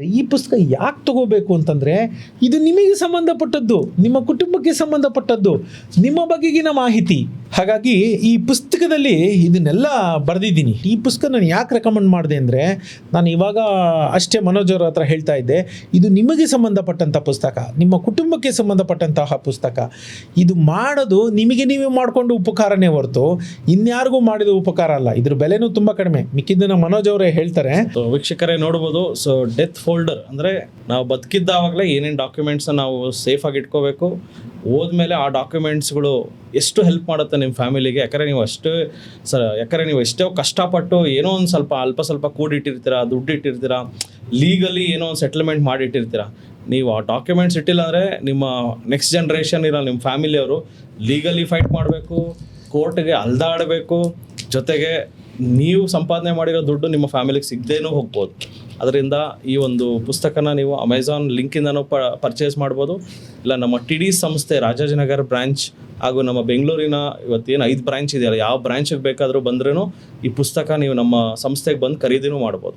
ಈ ಪುಸ್ತಕ ಯಾಕೆ ತಗೋಬೇಕು ಅಂತಂದರೆ ಇದು ನಿಮಗೆ ಸಂಬಂಧಪಟ್ಟದ್ದು, ನಿಮ್ಮ ಕುಟುಂಬಕ್ಕೆ ಸಂಬಂಧಪಟ್ಟದ್ದು, ನಿಮ್ಮ ಬಗೆಗಿನ ಮಾಹಿತಿ. ಹಾಗಾಗಿ ಈ ಪುಸ್ತಕದಲ್ಲಿ ಇದನ್ನೆಲ್ಲ ಬರೆದಿದ್ದೀನಿ. ಈ ಪುಸ್ತಕ ನಾನು ಯಾಕೆ ರೆಕಮೆಂಡ್ ಮಾಡಿದೆ ಅಂದರೆ, ನಾನು ಇವಾಗ ಅಷ್ಟೇ ಮನೋಜ್ ಅವ್ರ ಹತ್ರ ಹೇಳ್ತಾ ಇದ್ದೆ, ಇದು ನಿಮಗೆ ಸಂಬಂಧಪಟ್ಟಂಥ ಪುಸ್ತಕ, ನಿಮ್ಮ ಕುಟುಂಬಕ್ಕೆ ಸಂಬಂಧಪಟ್ಟಂತಹ ಪುಸ್ತಕ. ಇದು ಮಾಡೋದು ನಿಮಗೆ ನೀವೇ ಮಾಡಿಕೊಂಡು ಉಪಕಾರನೇ ಹೊರತು ಇನ್ಯಾರಿಗೂ ಮಾಡಿದ ಉಪಕಾರ ಅಲ್ಲ. ಇದ್ರ ಬೆಲೆನೂ ತುಂಬ ಕಡಿಮೆ. ಮಿಕ್ಕಿದ್ದನ್ನು ಮನೋಜ್ ಅವರೇ ಹೇಳ್ತಾರೆ. ವೀಕ್ಷಕರೇ ನೋಡ್ಬೋದು. ಸೊ ಡೆತ್ ಫೋಲ್ಡರ್ ಅಂದರೆ ನಾವು ಬದುಕಿದ್ದಾವಾಗಲೇ ಏನೇನು ಡಾಕ್ಯುಮೆಂಟ್ಸ್ನ ನಾವು ಸೇಫಾಗಿ ಇಟ್ಕೋಬೇಕು, ಹೋದ್ಮೇಲೆ ಆ ಡಾಕ್ಯುಮೆಂಟ್ಸ್ಗಳು ಎಷ್ಟು ಹೆಲ್ಪ್ ಮಾಡುತ್ತೆ ನಿಮ್ಮ ಫ್ಯಾಮಿಲಿಗೆ. ಯಾಕಂದರೆ ನೀವು ಎಷ್ಟೋ ಕಷ್ಟಪಟ್ಟು ಏನೋ ಒಂದು ಸ್ವಲ್ಪ ಕೂಡಿಟ್ಟಿರ್ತೀರ, ದುಡ್ಡು ಇಟ್ಟಿರ್ತೀರ, ಲೀಗಲಿ ಏನೋ ಒಂದು ಸೆಟಲ್ಮೆಂಟ್ ಮಾಡಿಟ್ಟಿರ್ತೀರ. ನೀವು ಆ ಡಾಕ್ಯುಮೆಂಟ್ಸ್ ಇಟ್ಟಿಲ್ಲ ಅಂದರೆ ನಿಮ್ಮ ನೆಕ್ಸ್ಟ್ ಜನ್ರೇಷನ್ ಇರೋ ನಿಮ್ಮ ಫ್ಯಾಮಿಲಿಯವರು ಲೀಗಲಿ ಫೈಟ್ ಮಾಡಬೇಕು, ಕೋರ್ಟ್ಗೆ ಅಲ್ದಾಡಬೇಕು, ಜೊತೆಗೆ ನೀವು ಸಂಪಾದನೆ ಮಾಡಿರೋ ದುಡ್ಡು ನಿಮ್ಮ ಫ್ಯಾಮಿಲಿಗೆ ಸಿಗದೇನೂ ಹೋಗ್ಬೋದು. ಅದರಿಂದ ಈ ಒಂದು ಪುಸ್ತಕನ ನೀವು ಅಮೆಝಾನ್ ಲಿಂಕಿಂದನೂ ಪರ್ಚೇಸ್ ಮಾಡ್ಬೋದು, ಇಲ್ಲ ನಮ್ಮ TD ಸಂಸ್ಥೆ ರಾಜಾಜಿನಗರ ಬ್ರ್ಯಾಂಚ್ ಹಾಗೂ ನಮ್ಮ ಬೆಂಗಳೂರಿನ ಇವತ್ತೇನು 5 ಬ್ರ್ಯಾಂಚ್ ಇದೆಯಲ್ಲ, ಯಾವ ಬ್ರ್ಯಾಂಚಿಗೆ ಬೇಕಾದರೂ ಬಂದ್ರೂ ಈ ಪುಸ್ತಕ ನೀವು ನಮ್ಮ ಸಂಸ್ಥೆಗೆ ಬಂದು ಖರೀದಿನೂ ಮಾಡ್ಬೋದು.